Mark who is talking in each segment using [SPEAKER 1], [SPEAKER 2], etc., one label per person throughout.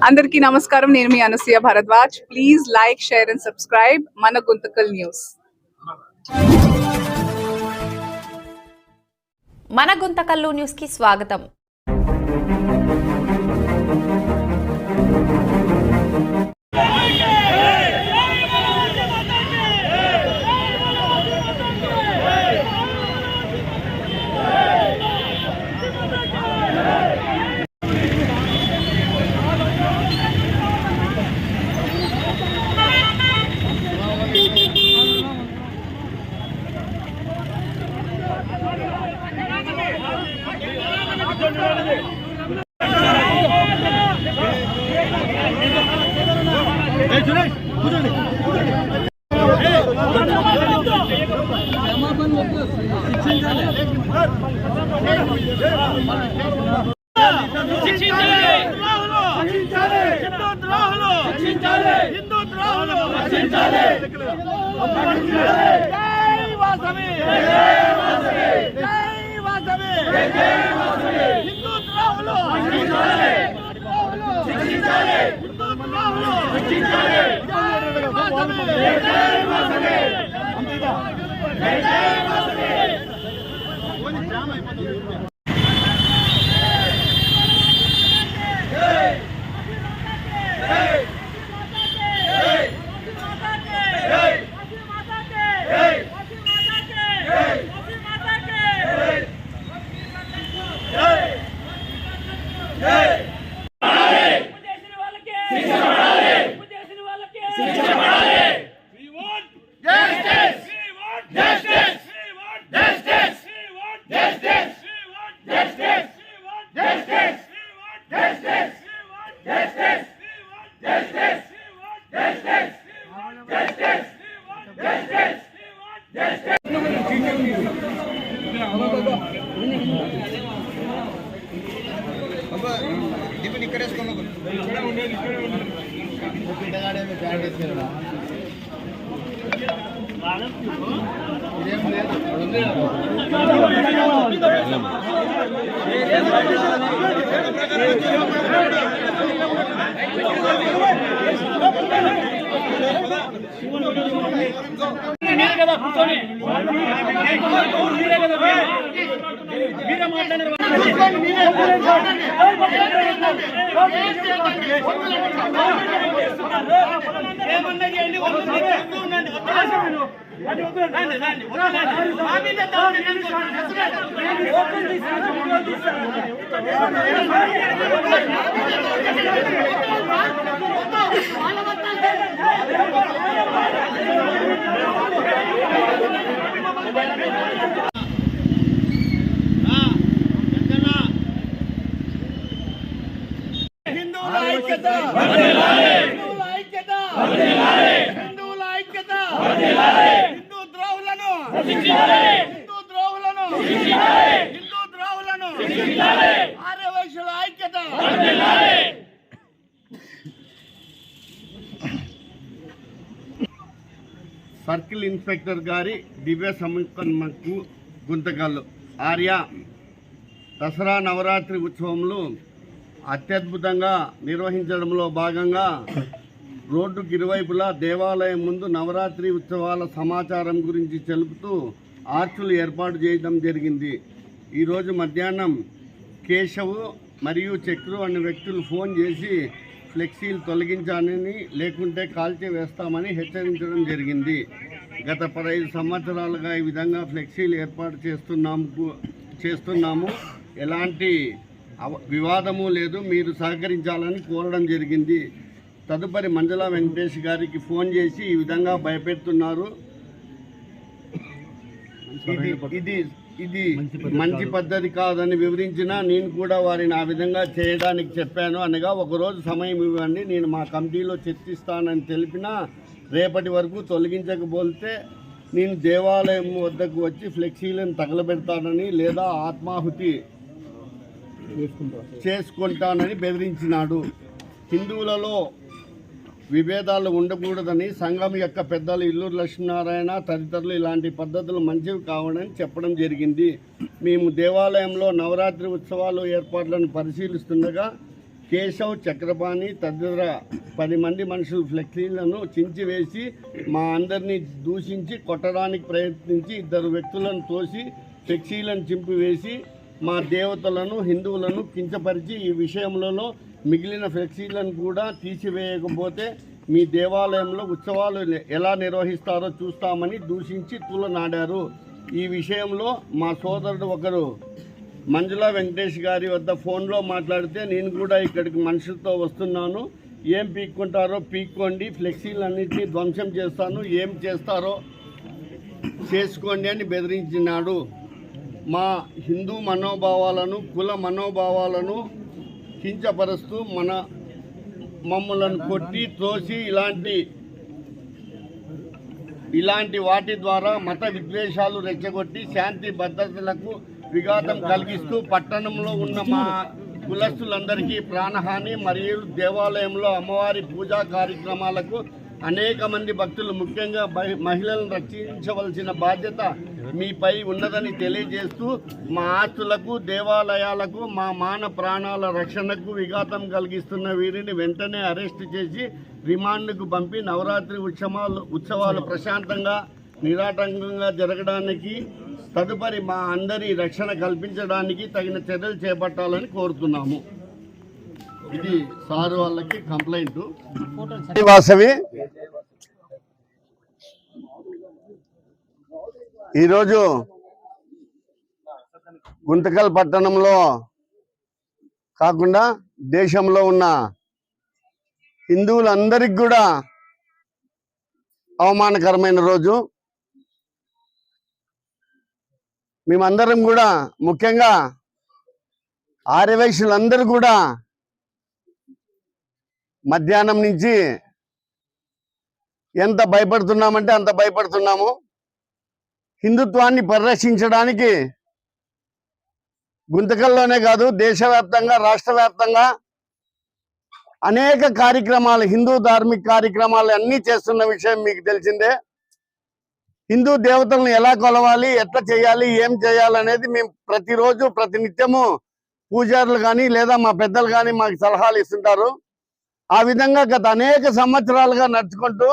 [SPEAKER 1] అందరికీ నమస్కారం. నేను మీ Anasuya Bharadwaj. Please like, share and subscribe మన గుంతకల్ న్యూస్.
[SPEAKER 2] మన గుంతకల్లు న్యూస్ కి స్వాగతం.
[SPEAKER 3] సర్కిల్ ఇన్స్పెక్టర్ గారి దివ్య సమర్పణకు గుంతకల్లు ఆర్య దసరా నవరాత్రి ఉత్సవంలో అత్యద్భుతంగా నిర్వహించడంలో భాగంగా రోడ్డుకి ఇరువైపులా దేవాలయం ముందు నవరాత్రి ఉత్సవాల సమాచారం గురించి తెలుపుతూ ఆర్చులు ఏర్పాటు చేయడం జరిగింది. ఈరోజు మధ్యాహ్నం కేశవ్ మరియు చక్రు అనే వ్యక్తులు ఫోన్ చేసి ఫ్లెక్సీలు తొలగించాలని లేకుంటే కాల్చి వేస్తామని హెచ్చరించడం జరిగింది. గత 15 సంవత్సరాలుగా ఈ విధంగా ఫ్లెక్సీలు ఏర్పాటు చేస్తున్నాము. ఎలాంటి వివాదము లేదు, మీరు సహకరించాలని కోరడం జరిగింది. తదుపరి మంజుల వెంకటేష్ గారికి ఫోన్ చేసి ఈ విధంగా భయపెడుతున్నారు. ఇది మంచి పద్ధతి కాదని వివరించినా నేను కూడా వారిని ఆ విధంగా చేయడానికి చెప్పాను అనగా ఒకరోజు సమయం ఇవ్వండి, నేను మా కమిటీలో చర్చిస్తానని తెలిపినా రేపటి వరకు తొలగించకపోతే నేను దేవాలయం వద్దకు వచ్చి ఫ్లెక్సీలను తగలబెడతానని లేదా ఆత్మాహుతి చేసుకుంటానని బెదిరించినాడు. హిందువులలో విభేదాలు ఉండకూడదని సంఘం యొక్క పెద్దలు ఇల్లూరు లక్ష్మీనారాయణ తదితరులు ఇలాంటి పద్ధతులు మంచివి కావని చెప్పడం జరిగింది. మేము దేవాలయంలో నవరాత్రి ఉత్సవాలు ఏర్పాట్లను పరిశీలిస్తుండగా కేశవ్, చక్రపాణి తదితర 10 మంది మనుషులు ఫ్లెక్సీలను చించివేసి మా అందరినీ దూషించి కొట్టడానికి ప్రయత్నించి 2 వ్యక్తులను తోసి ఫ్లెక్సీలను చింపివేసి మా దేవతలను, హిందువులను కించపరిచి ఈ విషయంలో మిగిలిన ఫ్లెక్సీలను కూడా తీసివేయకపోతే మీ దేవాలయంలో ఉత్సవాలు ఎలా నిర్వహిస్తారో చూస్తామని దూషించి తూలనాడారు. ఈ విషయంలో మా సోదరుడు ఒకరు మంజుల వెంకటేష్ గారి వద్ద ఫోన్లో మాట్లాడితే నేను కూడా ఇక్కడికి మనుషులతో వస్తున్నాను, ఏం పీక్కుంటారో పీక్కోండి, ఫ్లెక్సీలన్నింటినీ ధ్వంసం చేస్తాను, ఏం చేస్తారో చేసుకోండి అని బెదిరించినాడు. మా హిందూ మనోభావాలను, కుల మనోభావాలను కించపరుస్తూ మమ్మలను కొట్టి త్రోసి ఇలాంటి వాటి ద్వారా మత విద్వేషాలు రెచ్చగొట్టి శాంతి భద్రతలకు విఘాతం కలిగిస్తూ పట్టణంలో ఉన్న మా కులస్తులందరికీ ప్రాణహాని మరియు దేవాలయంలో అమ్మవారి పూజా కార్యక్రమాలకు అనేక మంది భక్తులు ముఖ్యంగా మహిళలను రక్షించవలసిన బాధ్యత మీపై ఉన్నదని తెలియజేస్తూ మా ఆస్తులకు, దేవాలయాలకు, మా మాన ప్రాణాల రక్షణకు విఘాతం కలిగిస్తున్న వీరిని వెంటనే అరెస్టు చేసి రిమాండ్కు పంపి నవరాత్రి ఉత్సవాలు ప్రశాంతంగా నిరాటంకంగా జరగడానికి తదుపరి మా అందరి రక్షణ కల్పించడానికి తగిన చర్యలు చేపట్టాలని కోరుతున్నాము. ఇది సార్ వాళ్ళకి కంప్లైంట్. వాసవి ఈరోజు గుంతకల్ పట్టణంలో కాకుండా దేశంలో ఉన్న హిందువులందరికీ కూడా అవమానకరమైన రోజు. మేమందరం కూడా ముఖ్యంగా ఆర్యవైశ్యులందరూ కూడా మధ్యాహ్నం నుంచి ఎంత భయపడుతున్నామంటే అంత భయపడుతున్నాము. హిందుత్వాన్ని పరిరక్షించడానికి గుంతకల్లోనే కాదు దేశవ్యాప్తంగా, రాష్ట్ర వ్యాప్తంగా అనేక కార్యక్రమాలు, హిందూ ధార్మిక కార్యక్రమాలు అన్నీ చేస్తున్న విషయం మీకు తెలిసిందే. హిందూ దేవతలను ఎలా కొలవాలి, ఎట్లా చేయాలి, ఏం చేయాలనేది మేము ప్రతిరోజు ప్రతినిత్యము పూజారులు కానీ లేదా మా పెద్దలు కానీ మాకు సలహాలు ఇస్తుంటారు. ఆ విధంగా గత అనేక సంవత్సరాలుగా నడుచుకుంటూ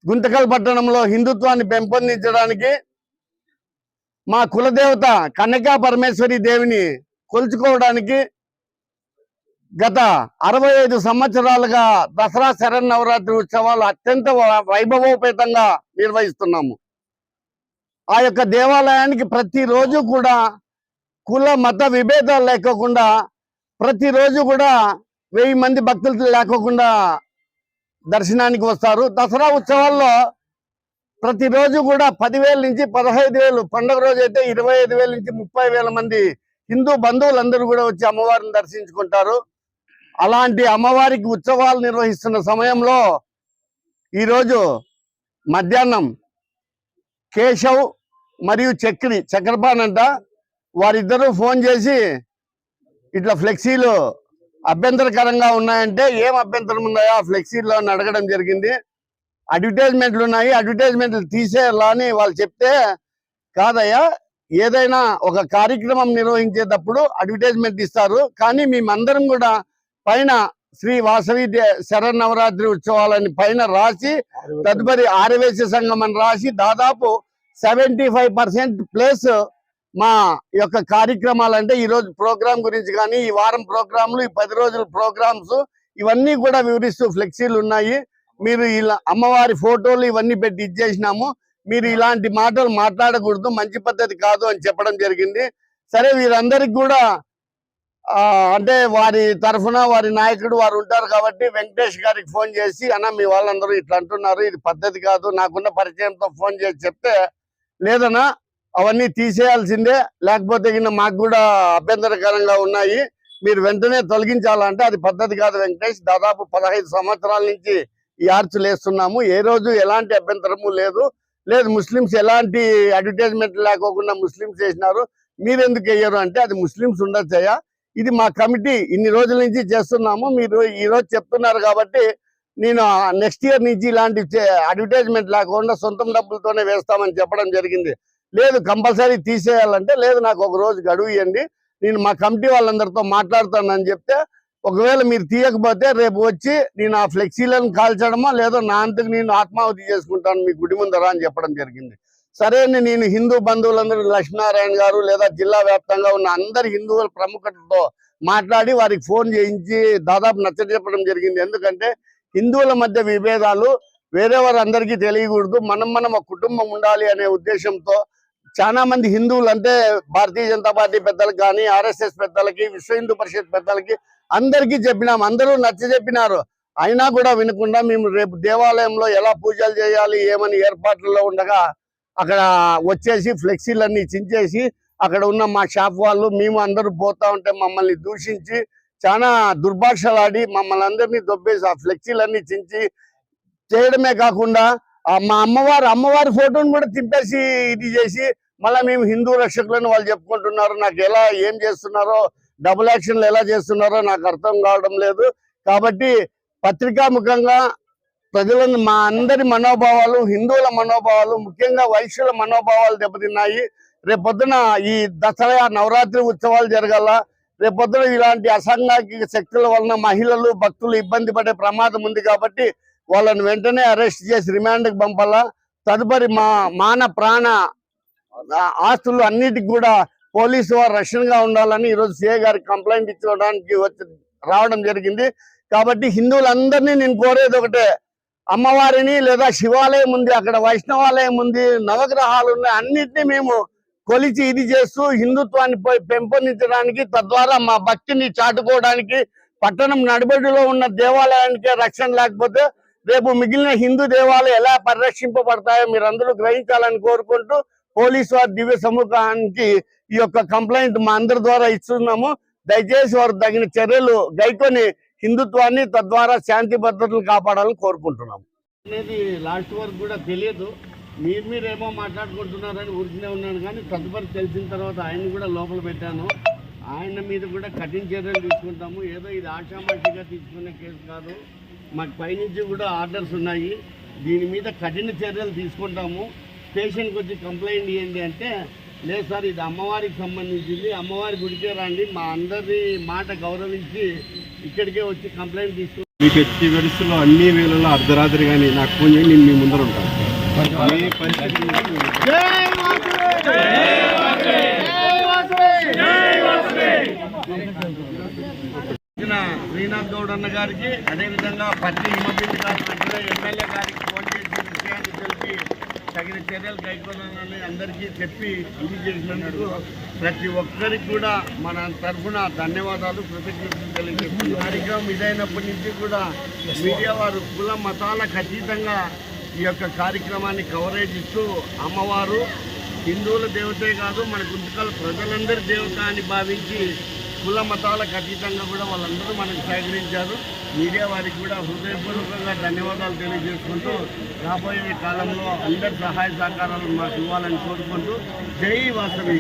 [SPEAKER 3] గుంతకల్ పట్టణంలో హిందుత్వాన్ని పెంపొందించడానికి మా కులదేవత కన్యకా పరమేశ్వరి దేవిని కొలుచుకోవడానికి గత 65 సంవత్సరాలుగా దసరా శరన్నవరాత్రి ఉత్సవాలు అత్యంత వైభవోపేతంగా నిర్వహిస్తున్నాము. ఆ యొక్క దేవాలయానికి ప్రతిరోజు కూడా కుల మత విభేదాలు లేకోకుండా ప్రతిరోజు కూడా 1000 మంది భక్తులు లేకోకుండా దర్శనానికి వస్తారు. దసరా ఉత్సవాల్లో ప్రతిరోజు కూడా 10,000 నుంచి 15,000, పండుగ రోజు అయితే 25,000 నుంచి 30,000 మంది హిందూ బంధువులందరూ కూడా వచ్చి అమ్మవారిని దర్శించుకుంటారు. అలాంటి అమ్మవారికి ఉత్సవాలు నిర్వహిస్తున్న సమయంలో ఈరోజు మధ్యాహ్నం కేశవ్ మరియు చక్రపాణి అంట వారిద్దరూ ఫోన్ చేసి ఇట్లా ఫ్లెక్సీలు అభ్యంతరకరంగా ఉన్నాయంటే ఏం అభ్యంతరం ఉన్నాయో ఆ ఫ్లెక్సీలో అని అడగడం జరిగింది. అడ్వర్టైజ్మెంట్లు ఉన్నాయి, అడ్వర్టైజ్మెంట్లు తీసేయాలా అని వాళ్ళు చెప్తే, కాదయ్యా ఏదైనా ఒక కార్యక్రమం నిర్వహించేటప్పుడు అడ్వర్టైజ్మెంట్ ఇస్తారు, కానీ మేమందరం కూడా పైన శ్రీ వాసవి శరన్నవరాత్రి ఉత్సవాలని పైన రాసి తదుపరి ఆర్యవైశ్య సంఘం అని రాసి దాదాపు 75% ప్లస్ మా యొక్క కార్యక్రమాలు అంటే ఈరోజు ప్రోగ్రాం గురించి కానీ ఈ వారం ప్రోగ్రాంలు, ఈ 10 రోజుల ప్రోగ్రామ్స్ ఇవన్నీ కూడా వివరిస్తూ ఫ్లెక్సీలు ఉన్నాయి. మీరు ఇలా అమ్మవారి ఫోటోలు ఇవన్నీ పెట్టి ఇచ్చేసినాము, మీరు ఇలాంటి మాటలు మాట్లాడకూడదు, మంచి పద్ధతి కాదు అని చెప్పడం జరిగింది. సరే వీరందరికి కూడా అంటే వారి తరఫున వారి నాయకుడు వారు ఉంటారు కాబట్టి వెంకటేష్ గారికి ఫోన్ చేసి, అన్న మీ వాళ్ళందరూ ఇట్లా అంటున్నారు, ఇది పద్ధతి కాదు, నాకున్న పరిచయంతో ఫోన్ చేసి చెప్తే, లేదన్నా అవన్నీ తీసేయాల్సిందే, లేకపోతే మాకు కూడా అభ్యంతరకరంగా ఉన్నాయి, మీరు వెంటనే తొలగించాలంటే అది పద్ధతి కాదు వెంకటేష్, దాదాపు 15 సంవత్సరాల నుంచి ఈ ఆర్చులు వేస్తున్నాము, ఏ రోజు ఎలాంటి అభ్యంతరము లేదు, ముస్లిమ్స్ ఎలాంటి అడ్వర్టైజ్మెంట్ లేకోకుండా ముస్లిమ్స్ చేసినారు, మీరెందుకు వేయరు అంటే అది ముస్లిమ్స్ ఉండొచ్చయ్యా, ఇది మా కమిటీ ఇన్ని రోజుల నుంచి చేస్తున్నాము, మీరు ఈ రోజు చెప్తున్నారు కాబట్టి నేను నెక్స్ట్ ఇయర్ నుంచి ఇలాంటి అడ్వర్టైజ్మెంట్ లేకుండా సొంతం డబ్బులతోనే వేస్తామని చెప్పడం జరిగింది. లేదు కంపల్సరీ తీసేయాలంటే, లేదు నాకు ఒక రోజు గడువు ఇవ్వండి, నేను మా కమిటీ వాళ్ళందరితో మాట్లాడుతానని చెప్తే, ఒకవేళ మీరు తీయకపోతే రేపు వచ్చి నేను ఆ ఫ్లెక్సీలను కాల్చడమో లేదో నా అంతకు నేను ఆత్మాహుతి చేసుకుంటాను మీ గుడి ముందర అని చెప్పడం జరిగింది. సరే అని నేను హిందూ బంధువులందరూ లక్ష్మీనారాయణ గారు లేదా జిల్లా వ్యాప్తంగా ఉన్న అందరి హిందువుల ప్రముఖులతో మాట్లాడి వారికి ఫోన్ చేయించి దాదాపు నచ్చజెప్పడం జరిగింది. ఎందుకంటే హిందువుల మధ్య విభేదాలు వేరే వారందరికీ తెలియకూడదు, మనం ఒక కుటుంబం ఉండాలి అనే ఉద్దేశంతో చాలా మంది హిందువులు అంటే భారతీయ జనతా పార్టీ పెద్దలకు కానీ, ఆర్ఎస్ఎస్ పెద్దలకి, విశ్వ హిందూ పరిషత్ పెద్దలకి అందరికీ చెప్పినాం. అందరూ నచ్చజెప్పినారు. అయినా కూడా వినకుండా మేము రేపు దేవాలయంలో ఎలా పూజలు చేయాలి ఏమని ఏర్పాట్లలో ఉండగా అక్కడ వచ్చేసి ఫ్లెక్సీలన్నీ చించేసి అక్కడ ఉన్న మా షాప్ వాళ్ళు మేము అందరూ పోతా ఉంటే మమ్మల్ని దూషించి చాలా దుర్భాషలాడి మమ్మల్ని అందరినీ దొబ్బేసి ఆ ఫ్లెక్సీలన్నీ చించి చేయడమే కాకుండా మా అమ్మవారి ఫోటోను కూడా తిప్పేసి ఇది చేసి మళ్ళీ మేము హిందూ రక్షకులను వాళ్ళు చెప్పుకుంటున్నారు. నాకు ఎలా ఏం చేస్తున్నారో, డబుల్ యాక్షన్లు ఎలా చేస్తున్నారో నాకు అర్థం కావడం లేదు. కాబట్టి పత్రికాముఖంగా ప్రజలను మా అందరి మనోభావాలు, హిందువుల మనోభావాలు, ముఖ్యంగా వైశ్యుల మనోభావాలు దెబ్బతిన్నాయి. రేపొద్దున ఈ దసరా నవరాత్రి ఉత్సవాలు జరగాల. రేపొద్దున ఇలాంటి అసాంఘిక శక్తుల వలన మహిళలు భక్తులు ఇబ్బంది పడే ప్రమాదం ఉంది. కాబట్టి వాళ్ళని వెంటనే అరెస్ట్ చేసి రిమాండ్కి పంపాలా. తదుపరి మాన ప్రాణ ఆస్తులు అన్నిటికి కూడా పోలీసు వారు రక్షణగా ఉండాలని ఈరోజు సిఐ గారికి కంప్లైంట్ ఇచ్చుకోవడానికి రావడం జరిగింది. కాబట్టి హిందువులందరినీ నేను కోరేది ఒకటే, అమ్మవారిని లేదా శివాలయం ఉంది, అక్కడ వైష్ణవాలయం ఉంది, నవగ్రహాలు ఉన్నాయి, అన్నిటినీ మేము కొలిచి ఇది చేస్తూ హిందుత్వాన్ని పెంపొందించడానికి, తద్వారా మా భక్తిని చాటుకోవడానికి, పట్టణం నడిబడిలో ఉన్న దేవాలయానికే రక్షణ లేకపోతే రేపు మిగిలిన హిందూ దేవాలయాలు ఎలా పరిరక్షింపబడతాయో మీరందరూ గ్రహించాలని కోరుకుంటూ పోలీసు వారి దివ్య సమూహానికి ఈ యొక్క కంప్లైంట్ మా అందరి ద్వారా ఇస్తున్నాము. దయచేసి వారు తగిన చర్యలు గైకొని హిందుత్వాన్ని తద్వారా శాంతి భద్రతలు కాపాడాలని కోరుకుంటున్నాము. అనేది లాస్ట్ వరకు కూడా తెలియదు, మీరేమో మాట్లాడుకుంటున్నారని ఊరికనే ఉన్నాను. కానీ తదుపరి తెలిసిన తర్వాత ఆయన్ని కూడా లోపల పెట్టాను. ఆయన మీద కూడా కఠిన చర్యలు తీసుకుంటాము. ఏదో ఇది ఆషామాషిగా తీసుకునే కేసు కాదు, మాకు పైనుంచి కూడా ఆర్డర్స్ ఉన్నాయి. దీని మీద కఠిన చర్యలు తీసుకుంటాము. స్టేషన్కి వచ్చి కంప్లైంట్ ఇవ్వండి అంటే, లేదు సార్ ఇది అమ్మవారికి సంబంధించింది, అమ్మవారి గుడికే రండి, మా అందరి మాట గౌరవించి ఇక్కడికే వచ్చి కంప్లైంట్ తీసుకు
[SPEAKER 4] మీకు ఎట్టి పరిస్థితుల్లో అన్ని వేళల్లో అర్ధరాత్రి కానీ నాకు ఫోన్ చేయండి, నేను మీ ముందర ఉంటాను. ఏ పరిస్థితి
[SPEAKER 3] శ్రీనాథ్ గౌడ్ అన్న గారికి, అదేవిధంగా పత్రి హిమబిందు గారి వెంటనే ఎమ్మెల్యే గారికి ఫోన్ చేసి విషయాన్ని తెలిపి తగిన చర్యలు కైకొనాలని అందరికీ చెప్పి ఇది చేసినందుకు ప్రతి ఒక్కరికి కూడా మన తరఫున ధన్యవాదాలు, కృతజ్ఞతలు తెలియజేస్తున్నాం. కార్యక్రమం ఇదైనప్పటి నుంచి కూడా మీడియా వారు కుల మతాలకు అతీతంగా ఈ యొక్క కార్యక్రమాన్ని కవరేజ్ ఇస్తూ అమ్మవారు హిందువుల దేవతే కాదు, మన గుంతకల్ ప్రజలందరి దేవత అని భావించి కుల మతాలకు అతీతంగా కూడా వాళ్ళందరూ మనకు సహకరించారు. మీడియా వారికి కూడా హృదయపూర్వకంగా ధన్యవాదాలు తెలియజేసుకుంటూ రాబోయే కాలంలో అందరి సహాయ సహకారాలు మాకు ఇవ్వాలని కోరుకుంటూ జై వాసవి.